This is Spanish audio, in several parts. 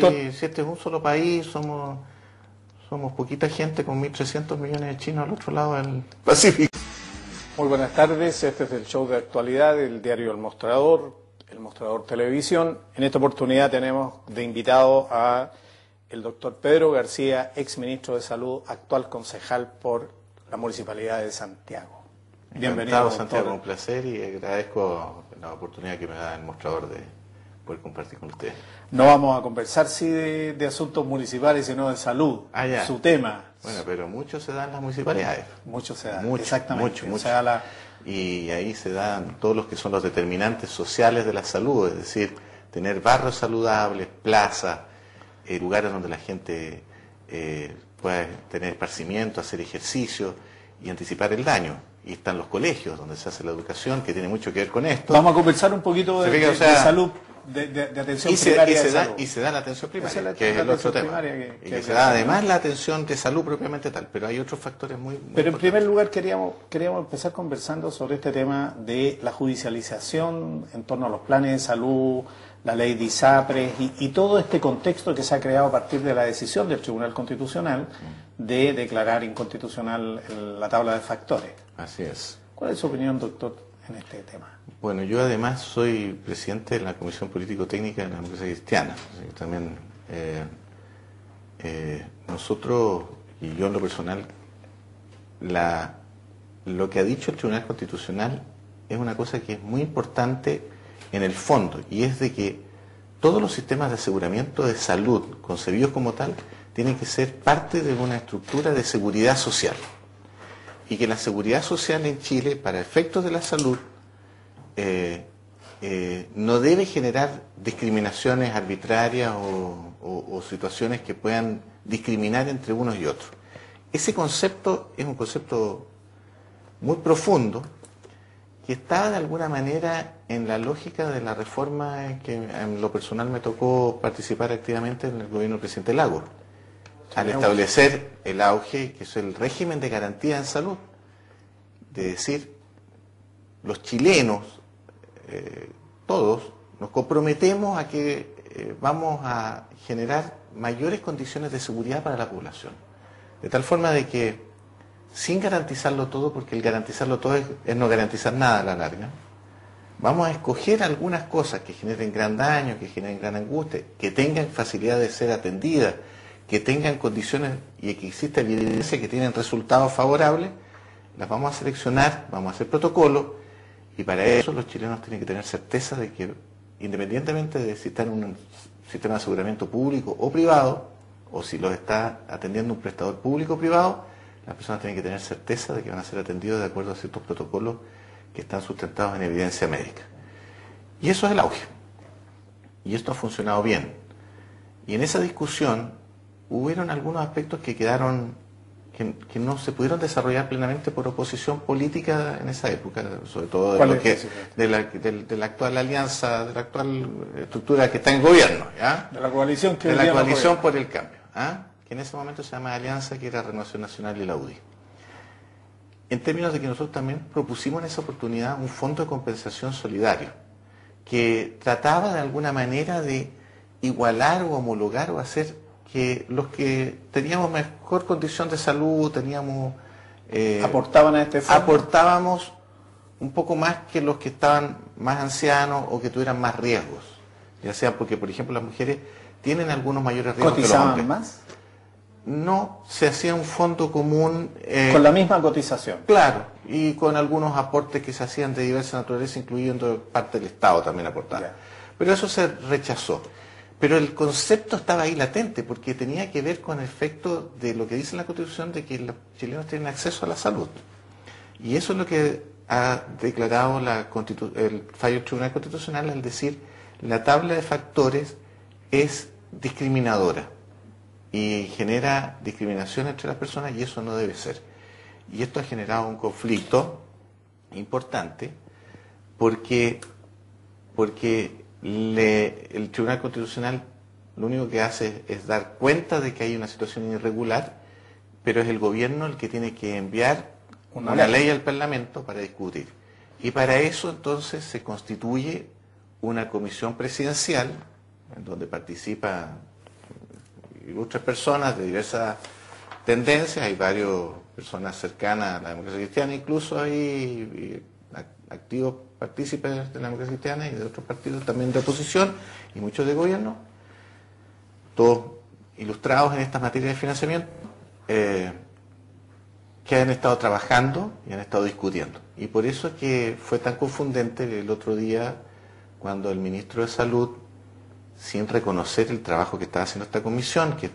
Y si este es un solo país, somos poquita gente con 1.300 millones de chinos al otro lado del Pacífico. Muy buenas tardes, este es el show de actualidad del diario El Mostrador Televisión. En esta oportunidad tenemos de invitado a el doctor Pedro García, ex ministro de Salud, actual concejal por la Municipalidad de Santiago. Bienvenido, Santiago, un placer y agradezco la oportunidad que me da el Mostrador de poder compartir con usted. No vamos a conversar sí de asuntos municipales, sino de salud, su tema. Bueno, pero mucho se da en las municipalidades. Mucho se da, exactamente. Mucho. Y ahí se dan todos los que son los determinantes sociales de la salud, es decir, tener barrios saludables, plazas, lugares donde la gente pueda tener esparcimiento, hacer ejercicio y anticipar el daño. Y están los colegios donde se hace la educación, que tiene mucho que ver con esto. Vamos a conversar un poquito de salud, de atención primaria. Y se da la atención primaria, que es el otro tema. Y que se da además la atención de salud propiamente tal, pero hay otros factores muy Pero en primer lugar queríamos empezar conversando sobre este tema de la judicialización en torno a los planes de salud, la ley de ISAPRES y todo este contexto que se ha creado a partir de la decisión del Tribunal Constitucional de declarar inconstitucional la tabla de factores. Así es. ¿Cuál es su opinión, doctor, en este tema? Bueno, yo además soy presidente de la Comisión Político-Técnica de la Democracia Cristiana. Así que también nosotros, y yo en lo personal, lo que ha dicho el Tribunal Constitucional es una cosa que es muy importante en el fondo, y es de que todos los sistemas de aseguramiento de salud, concebidos como tal, tienen que ser parte de una estructura de seguridad social. Y que la seguridad social en Chile, para efectos de la salud, no debe generar discriminaciones arbitrarias o situaciones que puedan discriminar entre unos y otros. Ese concepto es un concepto muy profundo que está de alguna manera en la lógica de la reforma que en lo personal me tocó participar activamente en el gobierno del presidente Lagos, al establecer el auge, que es el régimen de garantía en salud, de decir, los chilenos, todos, nos comprometemos a que vamos a generar mayores condiciones de seguridad para la población. De tal forma de que, sin garantizarlo todo, porque el garantizarlo todo es no garantizar nada a la larga, vamos a escoger algunas cosas que generen gran daño, que generen gran angustia, que tengan facilidad de ser atendidas, que tengan condiciones y que exista evidencia que tienen resultados favorables, las vamos a seleccionar, vamos a hacer protocolos, y para eso los chilenos tienen que tener certeza de que, independientemente de si están en un sistema de aseguramiento público o privado, o si los está atendiendo un prestador público o privado, las personas tienen que tener certeza de que van a ser atendidos de acuerdo a ciertos protocolos que están sustentados en evidencia médica. Y eso es el auge. Y esto ha funcionado bien. Y en esa discusión hubieron algunos aspectos que quedaron, que no se pudieron desarrollar plenamente por oposición política en esa época, sobre todo de la actual alianza, de la actual estructura que está en gobierno, ¿ya? De la coalición por el cambio, ¿ah? Que en ese momento se llama Alianza, que era Renovación Nacional y la UDI. En términos de que nosotros también propusimos en esa oportunidad un fondo de compensación solidario, que trataba de alguna manera de igualar o homologar o hacer que los que teníamos mejor condición de salud, aportaban a este fondo. Aportábamos un poco más que los que estaban más ancianos o que tuvieran más riesgos. Ya sea porque, por ejemplo, las mujeres tienen algunos mayores riesgos que los hombres. ¿Cotizaban más? No, se hacía un fondo común. Con la misma cotización. Claro, y con algunos aportes que se hacían de diversa naturaleza, incluyendo parte del Estado también aportaba. Yeah. Pero eso se rechazó. Pero el concepto estaba ahí latente, porque tenía que ver con el efecto de lo que dice la Constitución, de que los chilenos tienen acceso a la salud. Y eso es lo que ha declarado el fallo del Tribunal Constitucional al decir la tabla de factores es discriminadora y genera discriminación entre las personas, y eso no debe ser. Y esto ha generado un conflicto importante porque el Tribunal Constitucional lo único que hace es dar cuenta de que hay una situación irregular, pero es el gobierno el que tiene que enviar una ley al Parlamento para discutir. Y para eso entonces se constituye una comisión presidencial, en donde participa ilustres personas de diversas tendencias, hay varias personas cercanas a la democracia cristiana, incluso hay activos partícipes de la democracia cristiana y de otros partidos también de oposición y muchos de gobierno, todos ilustrados en estas materias de financiamiento, que han estado trabajando y han estado discutiendo. Y por eso es que fue tan confundente el otro día cuando el ministro de Salud, sin reconocer el trabajo que estaba haciendo esta comisión, que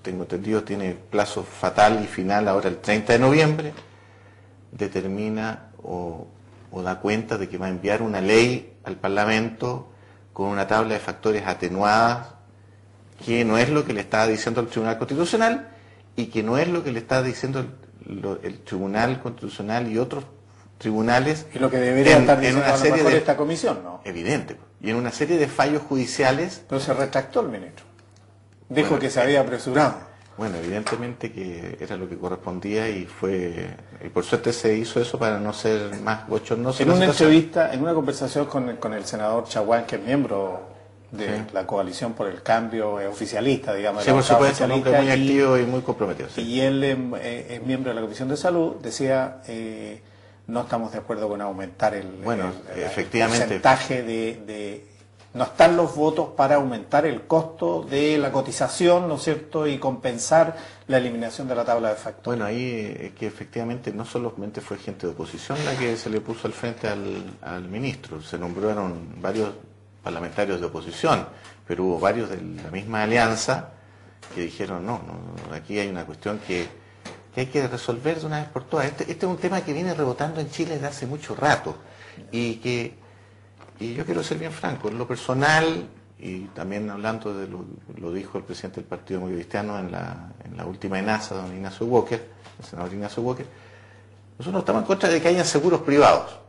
tengo entendido tiene plazo fatal y final ahora el 30 de noviembre, determina o da cuenta de que va a enviar una ley al Parlamento con una tabla de factores atenuadas, que no es lo que le estaba diciendo el Tribunal Constitucional y que no es lo que le está diciendo el Tribunal Constitucional y otros tribunales. Y lo que debería estar diciendo a lo mejor esta comisión, ¿no? Evidente. Y en una serie de fallos judiciales. Pero se retractó el ministro. Dijo que se había apresurado. Bueno, evidentemente que era lo que correspondía y por suerte se hizo eso para no ser más bochornoso. En una entrevista, en una conversación con el senador Chaguán, que es miembro de la Coalición por el Cambio, oficialista, digamos. Sí, por supuesto, un hombre muy activo y muy comprometido. Sí. Y él es miembro de la Comisión de Salud, decía, no estamos de acuerdo con aumentar el porcentaje no están los votos para aumentar el costo de la cotización, ¿no es cierto?, y compensar la eliminación de la tabla de factores. Bueno, ahí es que efectivamente no solamente fue gente de oposición la que se le puso al frente al ministro, se nombraron varios parlamentarios de oposición, pero hubo varios de la misma alianza que dijeron, no, aquí hay una cuestión que hay que resolver de una vez por todas. Este es un tema que viene rebotando en Chile desde hace mucho rato y yo quiero ser bien franco, en lo personal, y también hablando de lo dijo el presidente del Partido Demócrata Cristiano en la última ENASA, don Ignacio Walker, el senador Ignacio Walker, nosotros estamos en contra de que hayan seguros privados,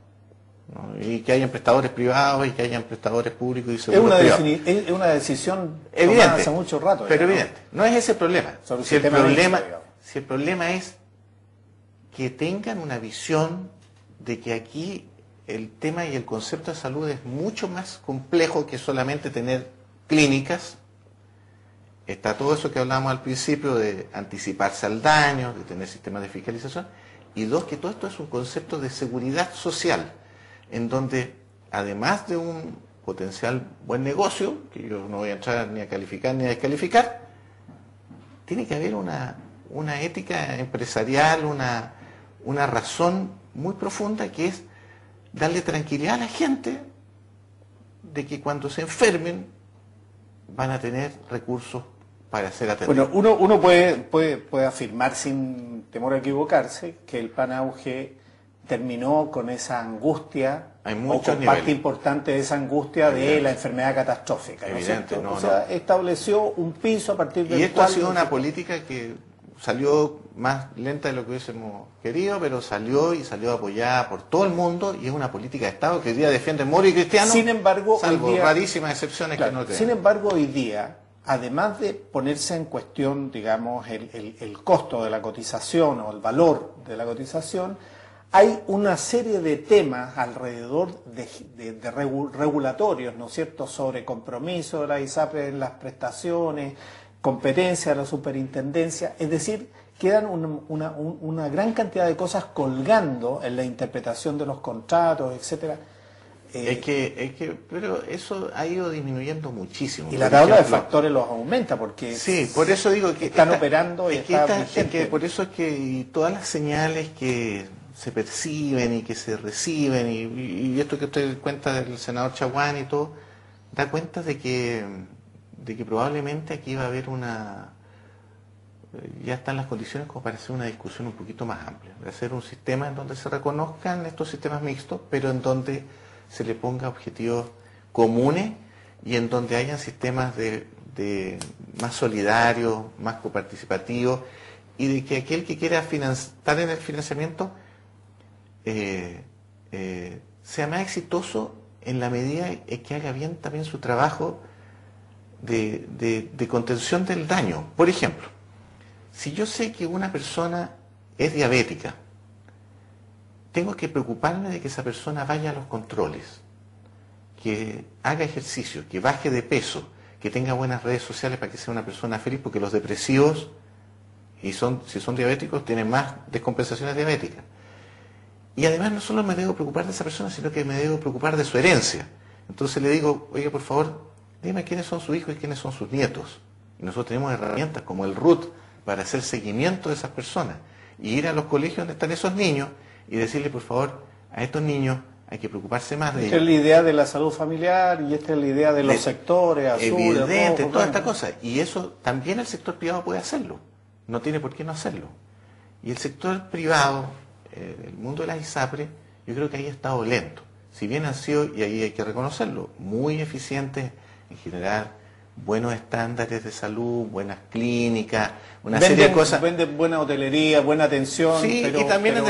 ¿no? Y que hayan prestadores privados y que hayan prestadores públicos y seguros privados. Es una decisión evidente, tomada hace mucho rato. Pero evidente, no es ese el problema. Si el problema es que tengan una visión de que aquí el tema y el concepto de salud es mucho más complejo que solamente tener clínicas. Está todo eso que hablábamos al principio de anticiparse al daño, de tener sistemas de fiscalización. Y dos, que todo esto es un concepto de seguridad social, en donde además de un potencial buen negocio, que yo no voy a entrar ni a calificar ni a descalificar, tiene que haber una ética empresarial, una razón muy profunda que es darle tranquilidad a la gente de que cuando se enfermen van a tener recursos para ser atendidos. Bueno, uno puede afirmar sin temor a equivocarse que el Plan Auge terminó con esa angustia, o con parte importante de esa angustia de la enfermedad catastrófica. Evidente, ¿no? O sea, estableció un piso a partir del cual... Y esto ha sido una política que salió más lenta de lo que hubiésemos querido, pero salió apoyada por todo el mundo y es una política de Estado que hoy día defiende Moro y Cristiano, sin embargo, salvo hoy día, rarísimas excepciones que no creen. Sin embargo, hoy día, además de ponerse en cuestión, digamos, el costo de la cotización o el valor de la cotización, hay una serie de temas alrededor de regulatorios, ¿no es cierto?, sobre compromiso de la ISAPRE en las prestaciones, competencia de la superintendencia, es decir, quedan una gran cantidad de cosas colgando en la interpretación de los contratos, etcétera. Pero eso ha ido disminuyendo muchísimo. Y la tabla de factores los aumenta porque sí, por eso digo que están operando y por eso es que y todas las señales que se perciben y que se reciben y esto que usted cuenta del senador Chaguán y todo, da cuenta de que probablemente aquí va a haber ya están las condiciones como para hacer una discusión un poquito más amplia, de hacer un sistema en donde se reconozcan estos sistemas mixtos, pero en donde se le ponga objetivos comunes y en donde hayan sistemas de más solidarios, más coparticipativos y de que aquel que quiera estar en el financiamiento sea más exitoso en la medida en que haga bien también su trabajo de contención del daño. Por ejemplo, si yo sé que una persona es diabética, tengo que preocuparme de que esa persona vaya a los controles, que haga ejercicio, que baje de peso, que tenga buenas redes sociales para que sea una persona feliz, porque los depresivos, si son diabéticos, tienen más descompensaciones diabéticas. Y además no solo me debo preocupar de esa persona, sino que me debo preocupar de su herencia. Entonces le digo, oiga, por favor, dime quiénes son sus hijos y quiénes son sus nietos. Y nosotros tenemos herramientas como el RUT para hacer seguimiento de esas personas. Y ir a los colegios donde están esos niños y decirle, por favor, a estos niños hay que preocuparse más de ellos. Esta es la idea de la salud familiar y esta es la idea de los sectores azules. Evidente, toda esta cosa. Y eso también el sector privado puede hacerlo. No tiene por qué no hacerlo. Y el sector privado, el mundo de las ISAPRE, yo creo que ahí ha estado lento. Si bien han sido, y ahí hay que reconocerlo, muy eficientes en generar buenos estándares de salud, buenas clínicas, serie de cosas. Venden buena hotelería, buena atención. Sí, y también han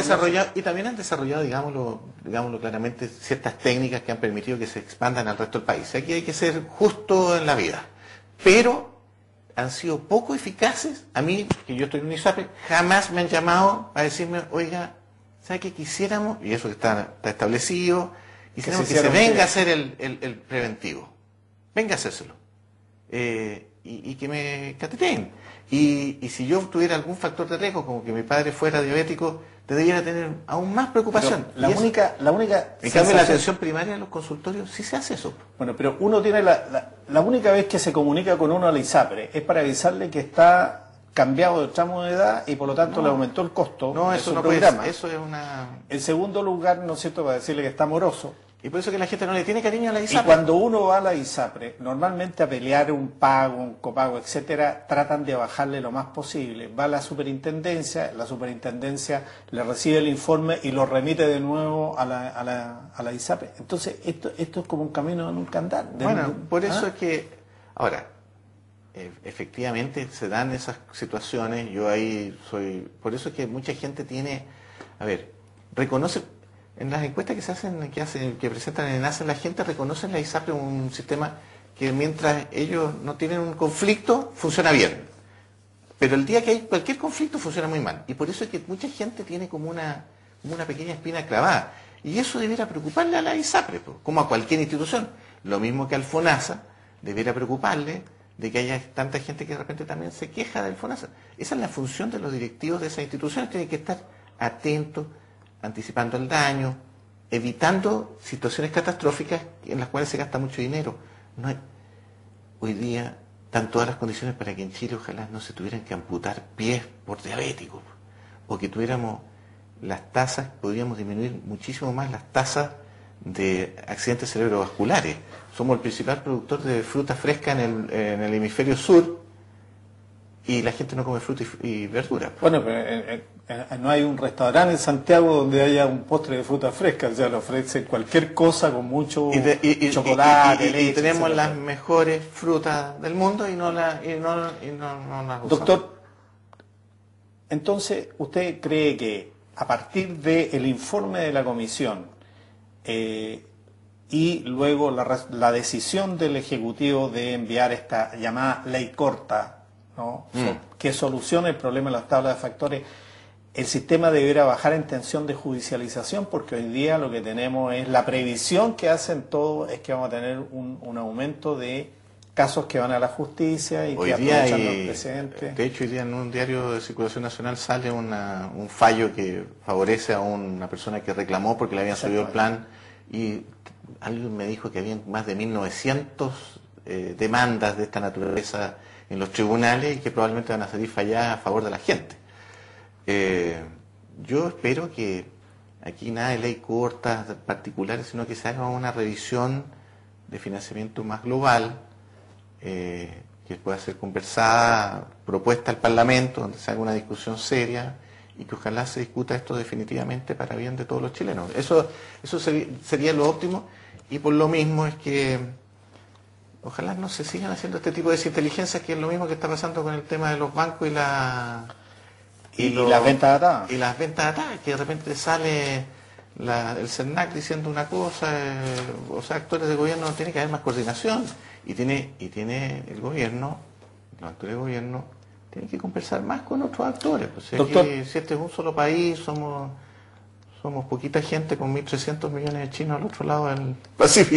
desarrollado, digámoslo claramente, ciertas técnicas que han permitido que se expandan al resto del país. Aquí hay que ser justo en la vida. Pero han sido poco eficaces. A mí, que yo estoy en un ISAPRE, jamás me han llamado a decirme, oiga, ¿sabe qué quisiéramos? Y eso que está establecido, quisiéramos que se venga a hacer el preventivo. Venga a hacérselo. Y que me cateteen. Y si yo tuviera algún factor de riesgo, como que mi padre fuera diabético, debería tener aún más preocupación. La única en cambio, la atención primaria en los consultorios sí se hace eso. Bueno, pero uno tiene la única vez que se comunica con uno a la ISAPRE es para avisarle que está cambiado de tramo de edad y por lo tanto le aumentó el costo de su programa. Eso es una... En segundo lugar, ¿no es cierto?, para decirle que está moroso. Y por eso que la gente no le tiene cariño a la ISAPRE. Y cuando uno va a la ISAPRE, normalmente a pelear un pago, un copago, etcétera, tratan de bajarle lo más posible. Va a la superintendencia le recibe el informe y lo remite de nuevo a la ISAPRE. Entonces, esto es como un camino de nunca andar. Bueno, por eso es que, ahora, efectivamente se dan esas situaciones, por eso es que mucha gente reconoce. En las encuestas que presentan en ENACE, la gente reconoce en la ISAPRE un sistema que mientras ellos no tienen un conflicto, funciona bien. Pero el día que hay cualquier conflicto, funciona muy mal. Y por eso es que mucha gente tiene como una pequeña espina clavada. Y eso debiera preocuparle a la ISAPRE, como a cualquier institución. Lo mismo que al FONASA, debiera preocuparle de que haya tanta gente que de repente también se queja del FONASA. Esa es la función de los directivos de esas instituciones. Tienen que estar atentos, anticipando el daño, evitando situaciones catastróficas en las cuales se gasta mucho dinero. Hoy día están todas las condiciones para que en Chile ojalá no se tuvieran que amputar pies por diabéticos, o que tuviéramos las tasas, podríamos disminuir muchísimo más las tasas de accidentes cerebrovasculares. Somos el principal productor de fruta fresca en el hemisferio sur, y la gente no come fruta y verdura. Bueno, pero no hay un restaurante en Santiago donde haya un postre de fruta fresca, o sea, le ofrecen cualquier cosa con mucho chocolate, leche. Y tenemos las mejores frutas del mundo y no las usamos. Doctor, entonces, ¿usted cree que a partir del informe de la comisión y luego la decisión del Ejecutivo de enviar esta llamada ley corta, ¿no?, que solucione el problema de las tablas de factores, el sistema deberá bajar en tensión de judicialización? Porque hoy día lo que tenemos es la previsión que hacen todos, es que vamos a tener un aumento de casos que van a la justicia y que aprovechan los precedentes. De hecho, hoy día en un diario de circulación nacional sale un fallo que favorece a una persona que reclamó porque le habían subido el plan, y alguien me dijo que habían más de 1.900 demandas de esta naturaleza en los tribunales y que probablemente van a salir falladas a favor de la gente. Yo espero que aquí nada de ley corta particulares, sino que se haga una revisión de financiamiento más global, que pueda ser conversada, propuesta al Parlamento, donde se haga una discusión seria y que ojalá se discuta esto definitivamente para bien de todos los chilenos. Eso sería lo óptimo, y por lo mismo es que ojalá no se sigan haciendo este tipo de desinteligencias, que es lo mismo que está pasando con el tema de los bancos y las ventas de ataque. Y las ventas de ataque, que de repente sale el CERNAC diciendo una cosa, o sea, actores de gobierno, tiene que haber más coordinación, y tiene el gobierno, los actores de gobierno, tienen que conversar más con otros actores. Pues, Doctor, si este es un solo país, somos poquita gente con 1.300 millones de chinos al otro lado del Pacífico.